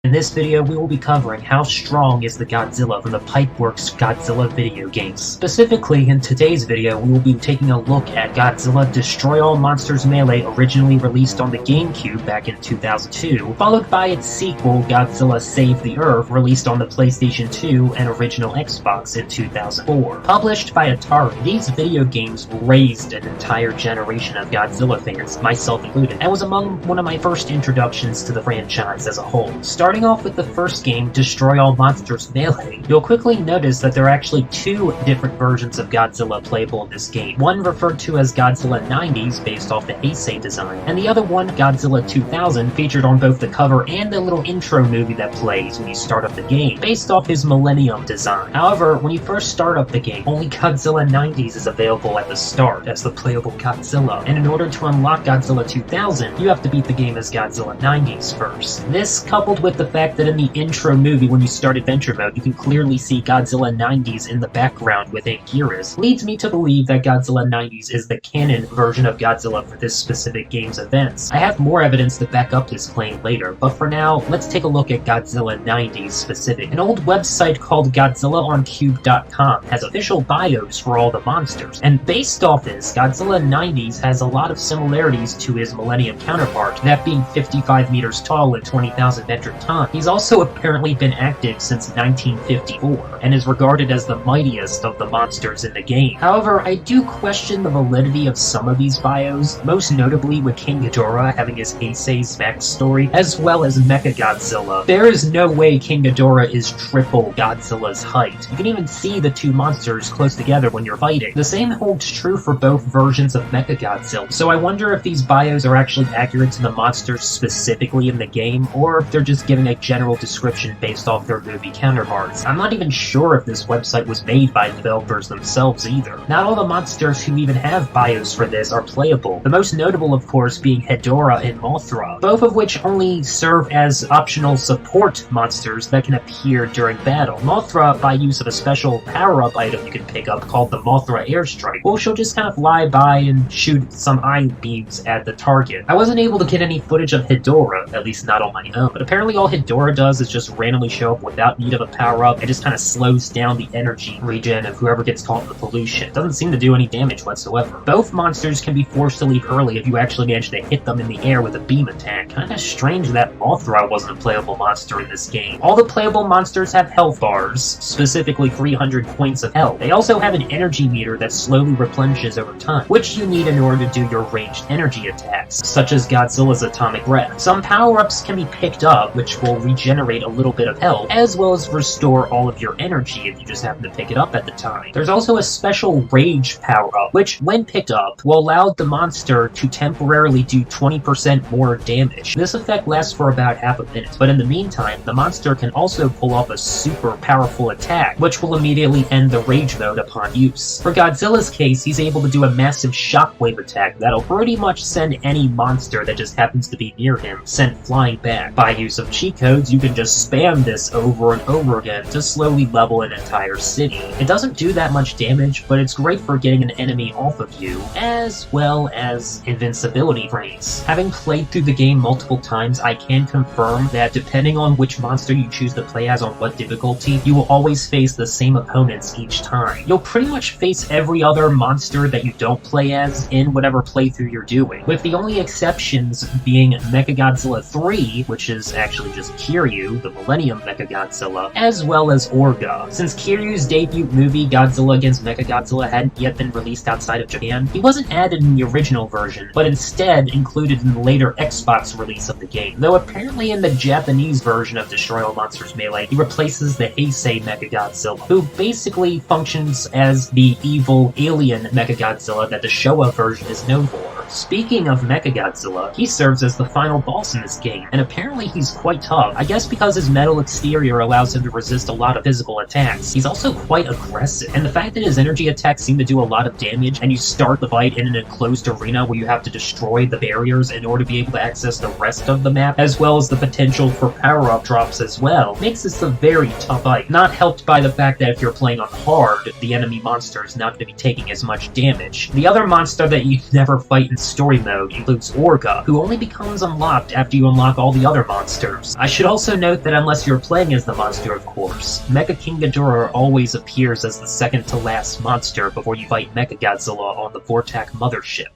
In this video, we will be covering how strong is the Godzilla from the Pipeworks Godzilla video games. Specifically, in today's video, we will be taking a look at Godzilla Destroy All Monsters Melee, originally released on the GameCube back in 2002, followed by its sequel, Godzilla Save the Earth, released on the PlayStation 2 and original Xbox in 2004. Published by Atari, these video games raised an entire generation of Godzilla fans, myself included, and was among one of my first introductions to the franchise as a whole. Starting off with the first game, Destroy All Monsters Melee, you'll quickly notice that there are actually two different versions of Godzilla playable in this game. One referred to as Godzilla 90s, based off the Heisei design, and the other one, Godzilla 2000, featured on both the cover and the little intro movie that plays when you start up the game, based off his Millennium design. However, when you first start up the game, only Godzilla 90s is available at the start as the playable Godzilla, and in order to unlock Godzilla 2000, you have to beat the game as Godzilla 90s first. This, coupled with the fact that in the intro movie when you start adventure mode you can clearly see Godzilla 90s in the background with Ebirah, leads me to believe that Godzilla 90s is the canon version of Godzilla for this specific game's events. I have more evidence to back up this claim later, but for now, let's take a look at Godzilla 90s specific. An old website called GodzillaOnCube.com has official bios for all the monsters, and based off this, Godzilla 90s has a lot of similarities to his Millennium counterpart, that being 55 meters tall and 20,000 metric tons. He's also apparently been active since 1954, and is regarded as the mightiest of the monsters in the game. However, I do question the validity of some of these bios, most notably with King Ghidorah having his Heisei's backstory, as well as Mechagodzilla. There is no way King Ghidorah is triple Godzilla's height. You can even see the two monsters close together when you're fighting. The same holds true for both versions of Mechagodzilla, so I wonder if these bios are actually accurate to the monsters specifically in the game, or if they're just giving a general description based off their movie counterparts. I'm not even sure if this website was made by developers themselves either. Not all the monsters who even have bios for this are playable, the most notable of course being Hedorah and Mothra, both of which only serve as optional support monsters that can appear during battle. Mothra, by use of a special power-up item you can pick up called the Mothra Airstrike, well, she'll just kind of fly by and shoot some eye beams at the target. I wasn't able to get any footage of Hedorah, at least not on my own, but apparently all Hedorah does is just randomly show up without need of a power-up and just kind of slows down the energy regen of whoever gets caught in the pollution. Doesn't seem to do any damage whatsoever. Both monsters can be forced to leave early if you actually manage to hit them in the air with a beam attack. Kinda strange that Mothra wasn't a playable monster in this game. All the playable monsters have health bars, specifically 300 points of health. They also have an energy meter that slowly replenishes over time, which you need in order to do your ranged energy attacks, such as Godzilla's Atomic Breath. Some power-ups can be picked up, which will regenerate a little bit of health, as well as restore all of your energy if you just happen to pick it up at the time. There's also a special Rage power-up, which, when picked up, will allow the monster to temporarily do 20% more damage. This effect lasts for about half a minute, but in the meantime, the monster can also pull off a super powerful attack, which will immediately end the Rage mode upon use. For Godzilla's case, he's able to do a massive shockwave attack that'll pretty much send any monster that just happens to be near him sent flying back. By use of cheat codes, you can just spam this over and over again to slowly level an entire city. It doesn't do that much damage, but it's great for getting an enemy off of you, as well as invincibility frames. Having played through the game multiple times, I can confirm that depending on which monster you choose to play as on what difficulty, you will always face the same opponents each time. You'll pretty much face every other monster that you don't play as in whatever playthrough you're doing, with the only exceptions being Mechagodzilla 3, which is actually just Kiryu, the Millennium Mechagodzilla, as well as Orga. Since Kiryu's debut movie, Godzilla vs. Mechagodzilla, hadn't yet been released outside of Japan, he wasn't added in the original version, but instead included in the later Xbox release of the game. Though apparently in the Japanese version of Destroy All Monsters Melee, he replaces the Heisei Mechagodzilla, who basically functions as the evil alien Mechagodzilla that the Showa version is known for. Speaking of Mechagodzilla, he serves as the final boss in this game, and apparently he's quite tough. I guess because his metal exterior allows him to resist a lot of physical attacks. He's also quite aggressive, and the fact that his energy attacks seem to do a lot of damage, and you start the fight in an enclosed arena where you have to destroy the barriers in order to be able to access the rest of the map, as well as the potential for power-up drops as well, makes this a very tough fight. Not helped by the fact that if you're playing on hard, the enemy monster is not going to be taking as much damage. The other monster that you never fight in story mode includes Orga, who only becomes unlocked after you unlock all the other monsters. I should also note that unless you're playing as the monster, of course, Mechagodzilla always appears as the second to last monster before you fight Mechagodzilla on the Vortak mothership.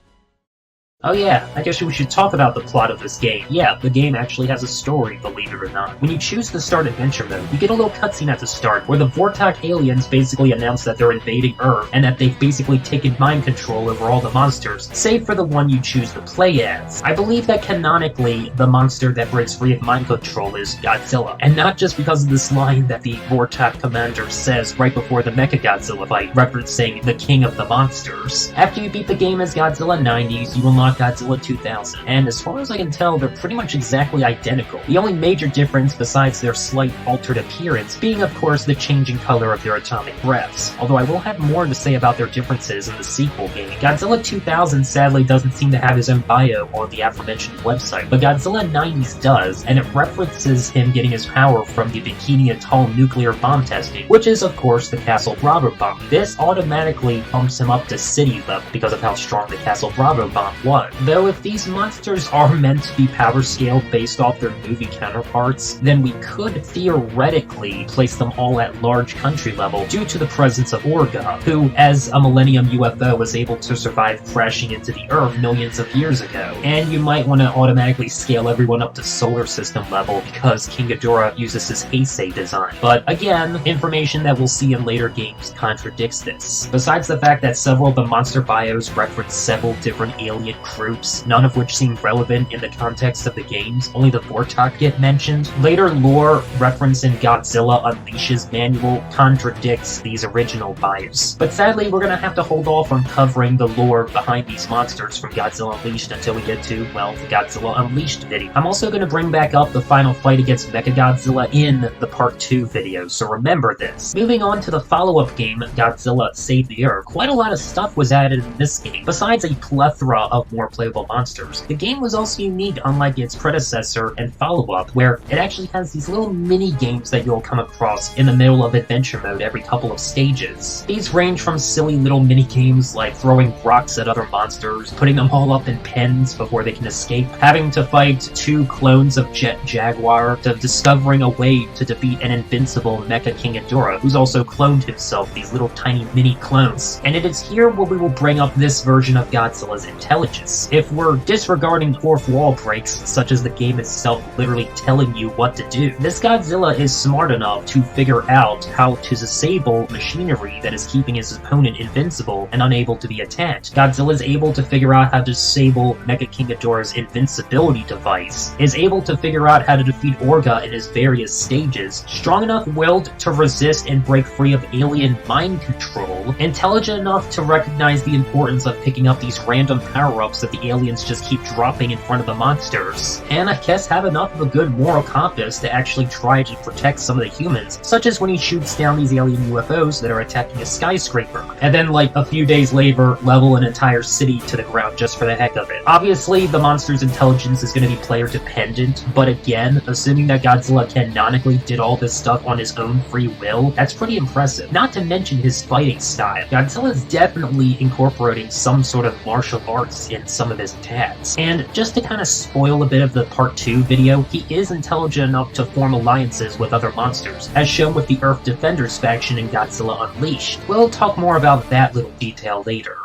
Oh yeah, I guess we should talk about the plot of this game. Yeah, the game actually has a story, believe it or not. When you choose the Start Adventure mode, you get a little cutscene at the start where the Vortak aliens basically announce that they're invading Earth and that they've basically taken mind control over all the monsters, save for the one you choose to play as. I believe that canonically, the monster that breaks free of mind control is Godzilla, and not just because of this line that the Vortak commander says right before the Mechagodzilla fight, referencing the king of the monsters. After you beat the game as Godzilla 90s, you unlock Godzilla 2000, and as far as I can tell, they're pretty much exactly identical. The only major difference besides their slight altered appearance being, of course, the changing color of their atomic breaths, although I will have more to say about their differences in the sequel game. Godzilla 2000 sadly doesn't seem to have his own bio on the aforementioned website, but Godzilla 90s does, and it references him getting his power from the Bikini Atoll nuclear bomb testing, which is, of course, the Castle Bravo bomb. This automatically bumps him up to city level because of how strong the Castle Bravo bomb was. Though if these monsters are meant to be power scaled based off their movie counterparts, then we could theoretically place them all at large country level due to the presence of Orga, who, as a Millennium UFO, was able to survive crashing into the Earth millions of years ago. And you might want to automatically scale everyone up to solar system level because King Ghidorah uses his Heisei design. But again, information that we'll see in later games contradicts this. Besides the fact that several of the monster bios reference several different alien groups, none of which seem relevant in the context of the games, only the Vortak get mentioned. Later lore referenced in Godzilla Unleashes manual contradicts these original bios. But sadly, we're gonna have to hold off on covering the lore behind these monsters from Godzilla Unleashed until we get to, well, the Godzilla Unleashed video. I'm also gonna bring back up the final fight against Mechagodzilla in the Part 2 video, so remember this. Moving on to the follow-up game, Godzilla Save the Earth, quite a lot of stuff was added in this game, besides a plethora of more playable monsters. The game was also unique, unlike its predecessor and follow-up, where it actually has these little mini-games that you'll come across in the middle of adventure mode every couple of stages. These range from silly little mini-games like throwing rocks at other monsters, putting them all up in pens before they can escape, having to fight two clones of Jet Jaguar, to discovering a way to defeat an invincible Mecha King Ghidorah, who's also cloned himself, these little tiny mini clones. And it is here where we will bring up this version of Godzilla's intelligence. If we're disregarding fourth wall breaks, such as the game itself literally telling you what to do, this Godzilla is smart enough to figure out how to disable machinery that is keeping his opponent invincible and unable to be attacked. Godzilla is able to figure out how to disable Mecha King Ghidorah's invincibility device, is able to figure out how to defeat Orga in his various stages, strong enough willed to resist and break free of alien mind control, intelligent enough to recognize the importance of picking up these random power-ups that the aliens just keep dropping in front of the monsters, and I guess have enough of a good moral compass to actually try to protect some of the humans, such as when he shoots down these alien UFOs that are attacking a skyscraper, and then like a few days later level an entire city to the ground just for the heck of it. Obviously, the monster's intelligence is going to be player dependent, but again, assuming that Godzilla canonically did all this stuff on his own free will, that's pretty impressive. Not to mention his fighting style. Godzilla is definitely incorporating some sort of martial arts in some of his attacks. And just to kind of spoil a bit of the Part 2 video, he is intelligent enough to form alliances with other monsters, as shown with the Earth Defenders faction in Godzilla Unleashed. We'll talk more about that little detail later.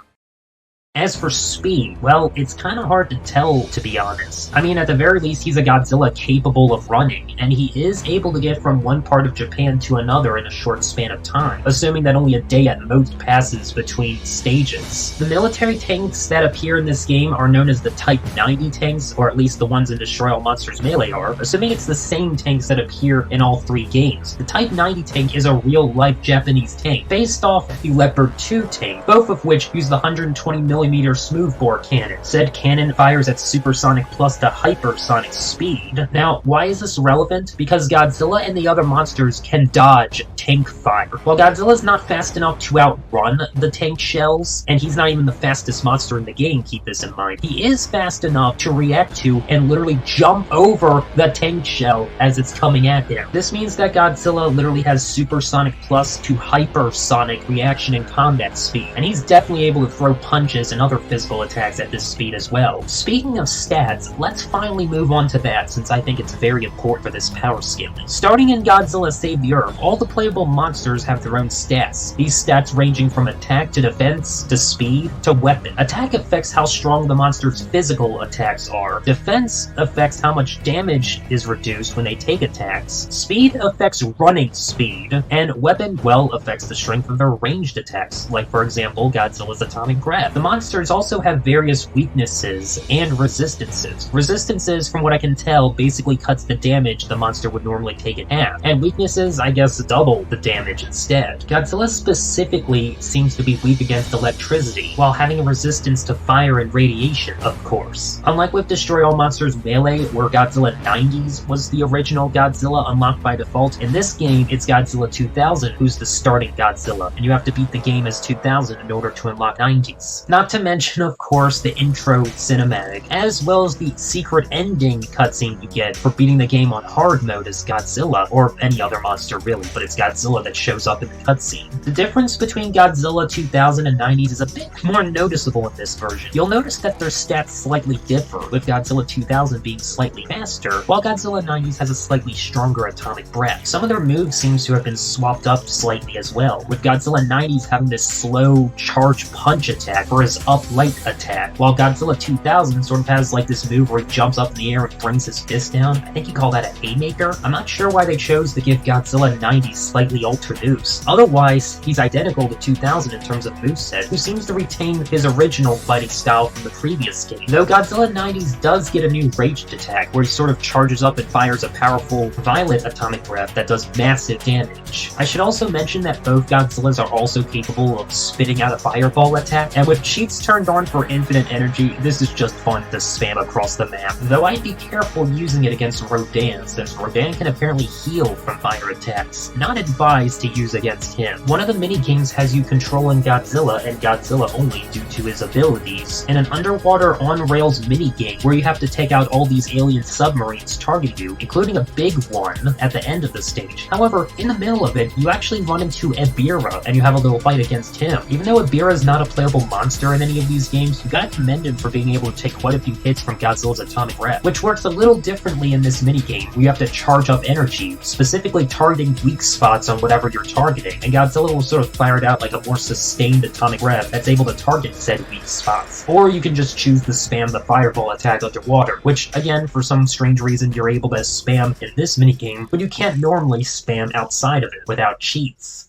As for speed, well, it's kind of hard to tell, to be honest. I mean, at the very least, he's a Godzilla capable of running, and he is able to get from one part of Japan to another in a short span of time, assuming that only a day at most passes between stages. The military tanks that appear in this game are known as the Type 90 tanks, or at least the ones in Destroy All Monsters Melee are, assuming it's the same tanks that appear in all three games. The Type 90 tank is a real-life Japanese tank, based off the Leopard 2 tank, both of which use the 120mm smoothbore cannon. Said cannon fires at supersonic plus to hypersonic speed. Now, why is this relevant? Because Godzilla and the other monsters can dodge tank fire. While Godzilla's not fast enough to outrun the tank shells, and he's not even the fastest monster in the game, keep this in mind, he is fast enough to react to and literally jump over the tank shell as it's coming at him. This means that Godzilla literally has supersonic plus to hypersonic reaction and combat speed, and he's definitely able to throw punches punches and other physical attacks at this speed as well. Speaking of stats, let's finally move on to that since I think it's very important for this power scaling. Starting in Godzilla Save the Earth, all the playable monsters have their own stats. These stats ranging from attack to defense to speed to weapon. Attack affects how strong the monster's physical attacks are. Defense affects how much damage is reduced when they take attacks. Speed affects running speed. And weapon, well, affects the strength of their ranged attacks, like for example Godzilla's atomic grab. The monsters also have various weaknesses and resistances. Resistances, from what I can tell, basically cuts the damage the monster would normally take in half. And weaknesses, I guess, double the damage instead. Godzilla specifically seems to be weak against electricity, while having a resistance to fire and radiation, of course. Unlike with Destroy All Monsters Melee, where Godzilla 90s was the original Godzilla unlocked by default, in this game it's Godzilla 2000 who's the starting Godzilla, and you have to beat the game as 2000 in order to unlock 90s. Not to mention, of course, the intro cinematic, as well as the secret ending cutscene you get for beating the game on hard mode as Godzilla, or any other monster really, but it's Godzilla that shows up in the cutscene. The difference between Godzilla 2000 and 90s is a bit more noticeable in this version. You'll notice that their stats slightly differ, with Godzilla 2000 being slightly faster, while Godzilla 90s has a slightly stronger atomic breath. Some of their moves seems to have been swapped up slightly as well, with Godzilla 90s having this slow charge punch attack for his up light attack, while Godzilla 2000 sort of has like this move where he jumps up in the air and brings his fist down. I think you call that a haymaker. I'm not sure why they chose to give Godzilla 90 slightly altered moves. Otherwise, he's identical to 2000 in terms of moveset, who seems to retain his original fighting style from the previous game. Though Godzilla 90s does get a new ranged attack, where he sort of charges up and fires a powerful violet atomic breath that does massive damage. I should also mention that both Godzillas are also capable of spitting out a fireball attack, and with cheats turned on for infinite energy, this is just fun to spam across the map. Though I'd be careful using it against Rodan, since Rodan can apparently heal from fire attacks. Not advised to use against him. One of the mini-games has you controlling Godzilla and Godzilla only due to his abilities, and an underwater on-rails mini-game where you have to take out all these alien submarines targeting you, including a big one at the end of the stage. However, in the middle of it, you actually run into Ebirah, and you have a little fight against him. Even though Ebirah is not a playable monster in any of these games, you gotta commend him for being able to take quite a few hits from Godzilla's atomic breath, which works a little differently in this minigame, where you have to charge up energy, specifically targeting weak spots on whatever you're targeting, and Godzilla will sort of fire it out like a more sustained atomic breath that's able to target said weak spots. Or you can just choose to spam the fireball attack underwater, which, again, for some strange reason you're able to spam in this minigame, but you can't normally spam outside of it without cheats.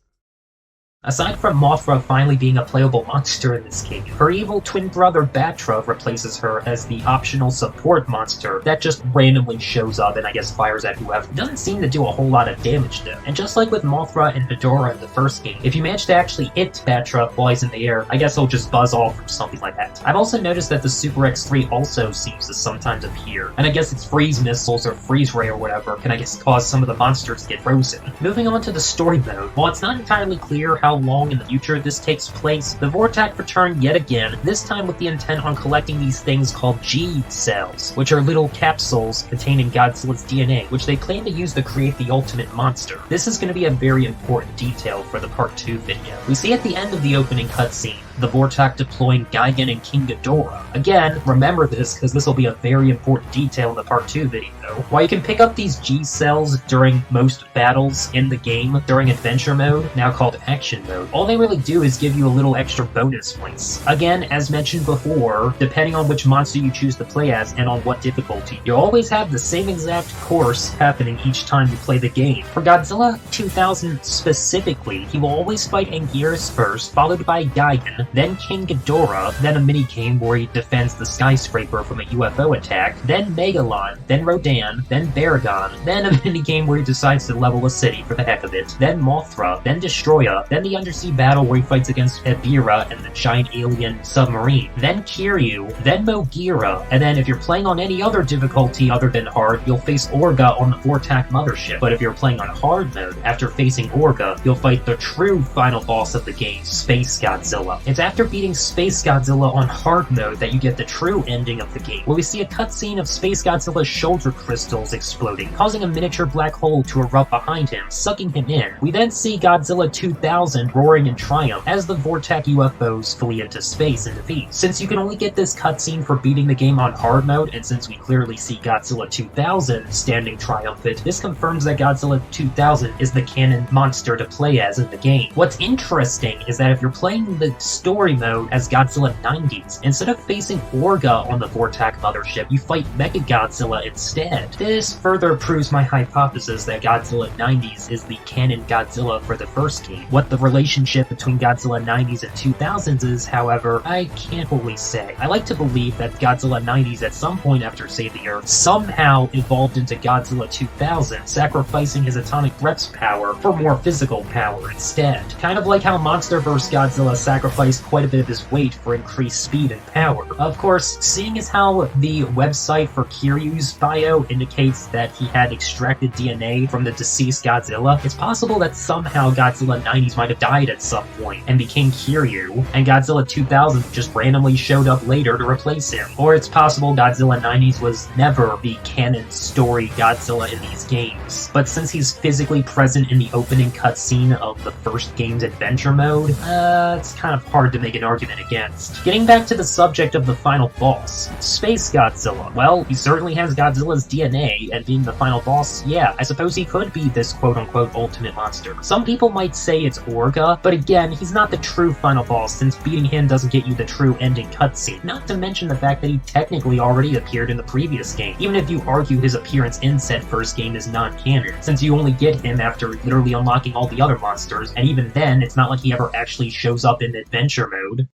Aside from Mothra finally being a playable monster in this game, her evil twin brother Batra replaces her as the optional support monster that just randomly shows up and I guess fires at whoever. Doesn't seem to do a whole lot of damage though. And just like with Mothra and Ghidorah in the first game, if you manage to actually hit Batra while he's in the air, I guess he'll just buzz off or something like that. I've also noticed that the Super X3 also seems to sometimes appear, and I guess its freeze missiles or freeze ray or whatever can I guess cause some of the monsters to get frozen. Moving on to the story mode, while it's not entirely clear how long in the future this takes place, the Vortak return yet again, this time with the intent on collecting these things called G cells, which are little capsules containing Godzilla's DNA, which they plan to use to create the ultimate monster. This is going to be a very important detail for the Part 2 video. We see at the end of the opening cutscene the Vortak deploying Gigan and King Ghidorah. Again, remember this because this will be a very important detail in the Part 2 video. While you can pick up these G cells during most battles in the game during adventure mode, now called action mode, all they really do is give you a little extra bonus points. Again, as mentioned before, depending on which monster you choose to play as and on what difficulty, you'll always have the same exact course happening each time you play the game. For Godzilla 2000 specifically, he will always fight Anguirus first, followed by Gigan, then King Ghidorah, then a mini-game where he defends the skyscraper from a UFO attack, then Megalon, then Rodan, then Baragon, then a mini-game where he decides to level a city for the heck of it, then Mothra, then Destroya, then the Undersea battle where he fights against Ebirah and the giant alien submarine, then Kiryu, then Mogira, and then if you're playing on any other difficulty other than hard, you'll face Orga on the Vortak mothership. But if you're playing on hard mode, after facing Orga, you'll fight the true final boss of the game, Space Godzilla. It's It's after beating Space Godzilla on hard mode that you get the true ending of the game, where we see a cutscene of Space Godzilla's shoulder crystals exploding, causing a miniature black hole to erupt behind him, sucking him in. We then see Godzilla 2000 roaring in triumph as the Vortec UFOs flee into space and defeat. Since you can only get this cutscene for beating the game on hard mode, and since we clearly see Godzilla 2000 standing triumphant, this confirms that Godzilla 2000 is the canon monster to play as in the game. What's interesting is that if you're playing the story mode as Godzilla 90s, instead of facing Orga on the Vortec mothership, you fight Mechagodzilla instead. This further proves my hypothesis that Godzilla 90s is the canon Godzilla for the first game. What the relationship between Godzilla 90s and 2000s is, however, I can't fully say. I like to believe that Godzilla 90s at some point after Save the Earth somehow evolved into Godzilla 2000, sacrificing his atomic breath's power for more physical power instead. Kind of like how MonsterVerse Godzilla sacrificed quite a bit of his weight for increased speed and power. Of course, seeing as how the website for Kiryu's bio indicates that he had extracted DNA from the deceased Godzilla, it's possible that somehow Godzilla 90s might have died at some point and became Kiryu, and Godzilla 2000 just randomly showed up later to replace him. Or it's possible Godzilla 90s was never the canon story Godzilla in these games, but since he's physically present in the opening cutscene of the first game's adventure mode, it's kind of hard to make an argument against. Getting back to the subject of the final boss, Space Godzilla. Well, he certainly has Godzilla's DNA, and being the final boss, yeah, I suppose he could be this quote-unquote ultimate monster. Some people might say it's Orga, but again, he's not the true final boss, since beating him doesn't get you the true ending cutscene. Not to mention the fact that he technically already appeared in the previous game, even if you argue his appearance in said first game is non-canon, since you only get him after literally unlocking all the other monsters, and even then, it's not like he ever actually shows up in adventure mode.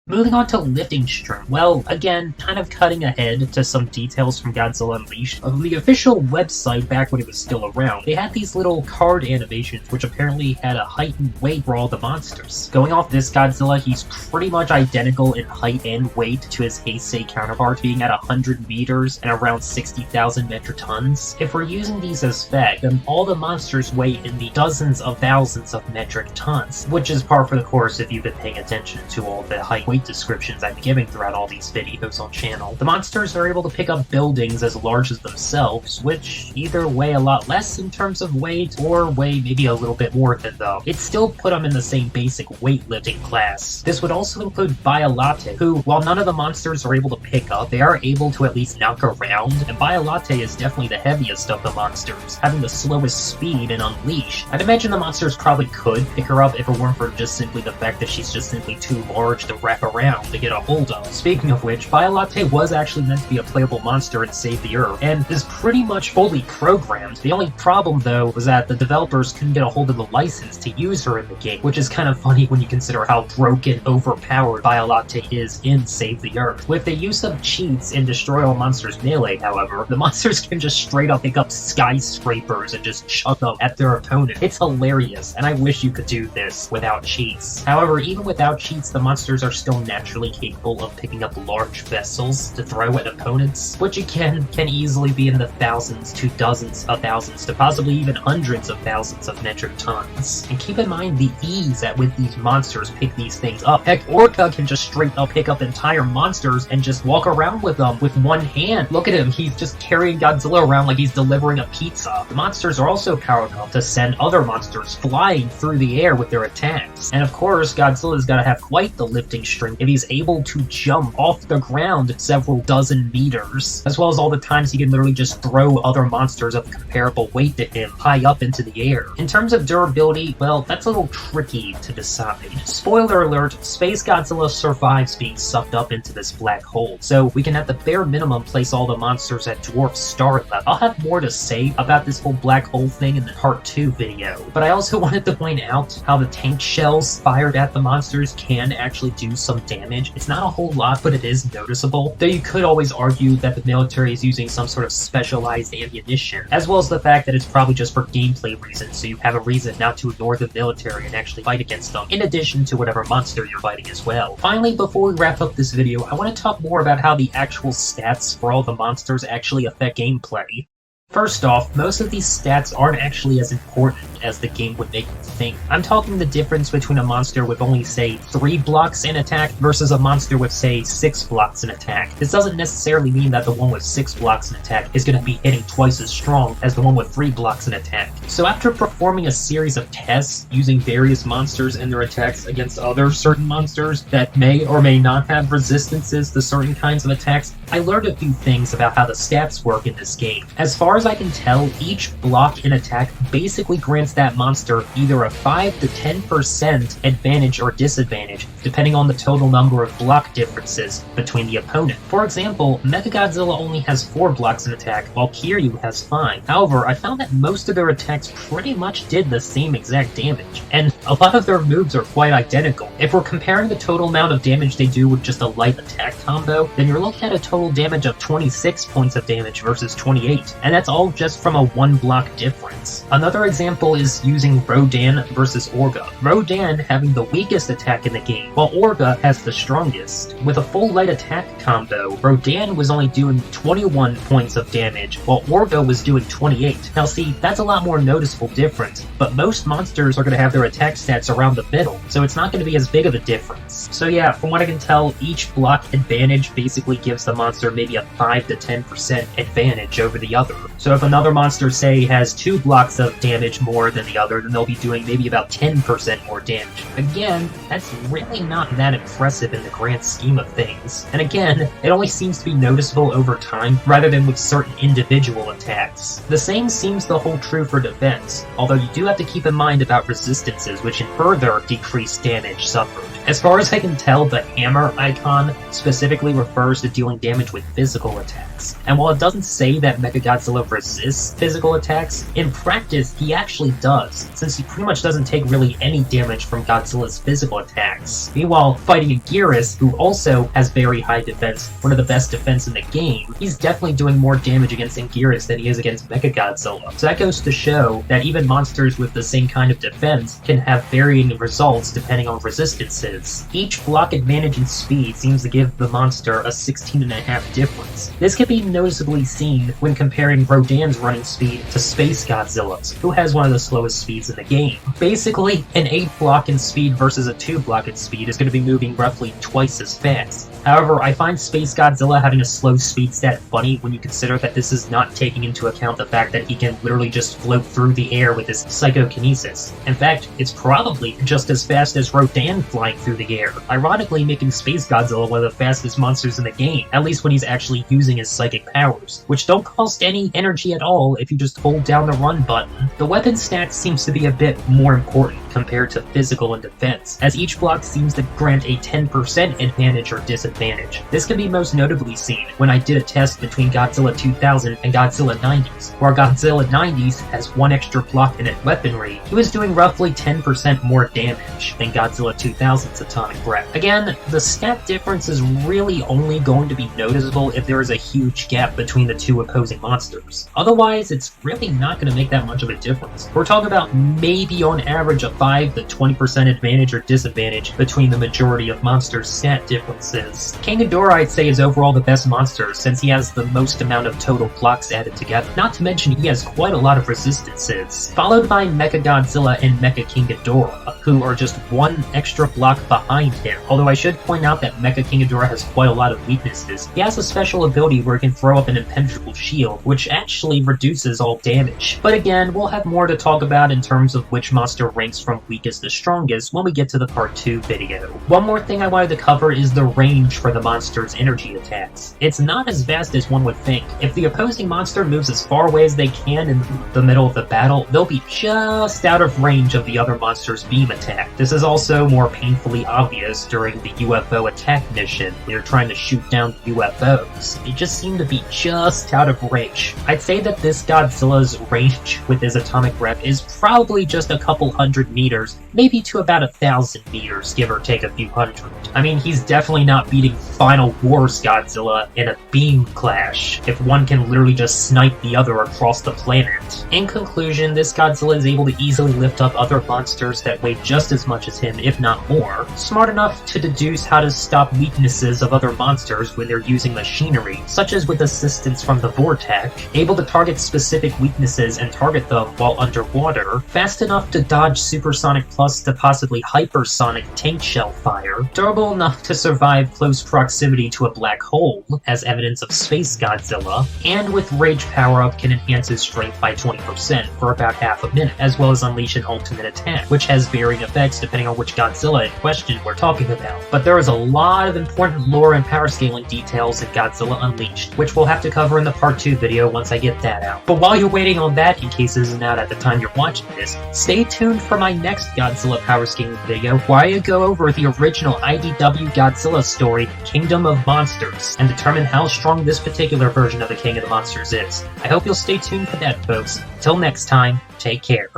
Moving on to Lifting String. Well, again, kind of cutting ahead to some details from Godzilla Unleashed. On the official website, back when it was still around, they had these little card animations which apparently had a height and weight for all the monsters. Going off this Godzilla, he's pretty much identical in height and weight to his Heisei counterpart, being at 100 meters and around 60,000 metric tons. If we're using these as fact, then all the monsters weigh in the dozens of thousands of metric tons, which is par for the course if you've been paying attention to all the height descriptions I'm giving throughout all these videos on channel. The monsters are able to pick up buildings as large as themselves, which either weigh a lot less in terms of weight, or weigh maybe a little bit more than them. It still put them in the same basic weightlifting class. This would also include Biolate, who, while none of the monsters are able to pick up, they are able to at least knock around, and Biolate is definitely the heaviest of the monsters, having the slowest speed in Unleash. I'd imagine the monsters probably could pick her up if it weren't for just simply the fact that she's just simply too large to wrap around to get a hold of. Speaking of which, Biolate was actually meant to be a playable monster in Save the Earth, and is pretty much fully programmed. The only problem, though, was that the developers couldn't get a hold of the license to use her in the game, which is kind of funny when you consider how broken, overpowered Biolate is in Save the Earth. With the use of cheats in Destroy All Monsters Melee, however, the monsters can just straight up pick up skyscrapers and just chuck them at their opponent. It's hilarious, and I wish you could do this without cheats. However, even without cheats, the monsters are still naturally capable of picking up large vessels to throw at opponents, which again can easily be in the thousands to dozens of thousands to possibly even hundreds of thousands of metric tons. And keep in mind the ease at which these monsters pick these things up. Heck, Orga can just straight up pick up entire monsters and just walk around with them with one hand. Look at him, he's just carrying Godzilla around like he's delivering a pizza. The monsters are also powerful enough to send other monsters flying through the air with their attacks. And of course, Godzilla's gotta have quite the lifting string if he's able to jump off the ground several dozen meters, as well as all the times he can literally just throw other monsters of comparable weight to him high up into the air. In terms of durability, well, that's a little tricky to decide. Spoiler alert, Space Godzilla survives being sucked up into this black hole, so we can at the bare minimum place all the monsters at dwarf star level. I'll have more to say about this whole black hole thing in the part 2 video, but I also wanted to point out how the tank shells fired at the monsters can actually do some damage. It's not a whole lot, but it is noticeable, though you could always argue that the military is using some sort of specialized ammunition, as well as the fact that it's probably just for gameplay reasons, so you have a reason not to ignore the military and actually fight against them, in addition to whatever monster you're fighting as well. Finally, before we wrap up this video, I want to talk more about how the actual stats for all the monsters actually affect gameplay. First off, most of these stats aren't actually as important as the game would make you think. I'm talking the difference between a monster with only, say, 3 blocks in attack versus a monster with, say, 6 blocks in attack. This doesn't necessarily mean that the one with 6 blocks in attack is going to be hitting twice as strong as the one with 3 blocks in attack. So after performing a series of tests using various monsters and their attacks against other certain monsters that may or may not have resistances to certain kinds of attacks, I learned a few things about how the stats work in this game. As far as I can tell, each block in attack basically grants that monster either a 5 to 10% advantage or disadvantage, depending on the total number of block differences between the opponent. For example, Mechagodzilla only has 4 blocks in attack, while Kiryu has 5. However, I found that most of their attacks pretty much did the same exact damage, and a lot of their moves are quite identical. If we're comparing the total amount of damage they do with just a light attack combo, then you're looking at a total damage of 26 points of damage versus 28, and that's all just from a 1 block difference. Another example is using Rodan versus Orga. Rodan having the weakest attack in the game, while Orga has the strongest. With a full light attack combo, Rodan was only doing 21 points of damage, while Orga was doing 28. Now see, that's a lot more noticeable difference, but most monsters are going to have their attack stats around the middle, so it's not going to be as big of a difference. So yeah, from what I can tell, each block advantage basically gives the monster maybe a 5 to 10% advantage over the other. So if another monster, say, has 2 blocks of damage more than the other, then they'll be doing maybe about 10% more damage. Again, that's really not that impressive in the grand scheme of things. And again, it only seems to be noticeable over time, rather than with certain individual attacks. The same seems to hold true for defense, although you do have to keep in mind about resistances, which can further decrease damage suffered. As far as I can tell, the hammer icon specifically refers to dealing damage with physical attacks. And while it doesn't say that Mechagodzilla resists physical attacks, in practice he actually does, since he pretty much doesn't take really any damage from Godzilla's physical attacks. Meanwhile, fighting Ebirah, who also has very high defense, one of the best defense in the game, he's definitely doing more damage against Ebirah than he is against Mechagodzilla. So that goes to show that even monsters with the same kind of defense can have varying results depending on resistances. Each block advantage in speed seems to give the monster a 16.5 difference. This can be noticeably seen when comparing Rodan's running speed to Space Godzilla's, who has one of the slowest speeds in the game. Basically, an 8 block in speed versus a 2 block in speed is going to be moving roughly twice as fast. However, I find Space Godzilla having a slow speed stat funny when you consider that this is not taking into account the fact that he can literally just float through the air with his psychokinesis. In fact, it's probably just as fast as Rodan flying through the air, ironically making Space Godzilla one of the fastest monsters in the game, at least when he's actually using his psychic powers, which don't cost any energy at all if you just hold down the run button. The weapon stat seems to be a bit more important compared to physical and defense, as each block seems to grant a 10% advantage or disadvantage. This can be most notably seen when I did a test between Godzilla 2000 and Godzilla 90s, where Godzilla 90s has 1 extra block in its weaponry. He was doing roughly 10% more damage than Godzilla 2000's atomic breath. Again, the stat difference is really only going to be noticeable if there is a huge gap between the two opposing monsters. Otherwise, it's really not going to make that much of a difference. We're talking about maybe on average a 5 to 20% advantage or disadvantage between the majority of monsters' stat differences. King Ghidorah, I'd say, is overall the best monster since he has the most amount of total blocks added together. Not to mention he has quite a lot of resistances, followed by Mechagodzilla and Mecha King Ghidorah, who are just 1 extra block behind him. Although I should point out that Mecha King Ghidorah has quite a lot of weaknesses. He has a special ability where he can throw up an impenetrable shield, which actually reduces all damage. But again, we'll have more to talk about in terms of which monster ranks from weakest to strongest when we get to the part 2 video. One more thing I wanted to cover is the range for the monster's energy attacks. It's not as vast as one would think. If the opposing monster moves as far away as they can in the middle of the battle, they'll be just out of range of the other monster's beam attack. This is also more painfully obvious during the UFO attack mission when you're trying to shoot down UFOs. They just seem to be just out of range. I'd say that this Godzilla's range with his atomic breath is probably just a couple hundred meters meters, maybe to about 1,000 meters, give or take a few hundred. I mean, he's definitely not beating Final Wars Godzilla in a beam clash, if one can literally just snipe the other across the planet. In conclusion, this Godzilla is able to easily lift up other monsters that weigh just as much as him, if not more, smart enough to deduce how to stop weaknesses of other monsters when they're using machinery, such as with assistance from the Vortech, able to target specific weaknesses and target them while underwater, fast enough to dodge supersonic plus to possibly hypersonic tank shell fire, durable enough to survive close proximity to a black hole, as evidence of Space Godzilla, and with Rage power-up can enhance his strength by 20% for about half a minute, as well as unleash an ultimate attack, which has varying effects depending on which Godzilla in question we're talking about. But there is a lot of important lore and power scaling details in Godzilla Unleashed, which we'll have to cover in the part 2 video once I get that out. But while you're waiting on that, in case it isn't out at the time you're watching this, stay tuned for my next Godzilla power scaling video, where I go over the original IDW Godzilla story, Kingdom of Monsters, and determine how strong this particular version of the King of the Monsters is. I hope you'll stay tuned for that, folks. Till next time, take care.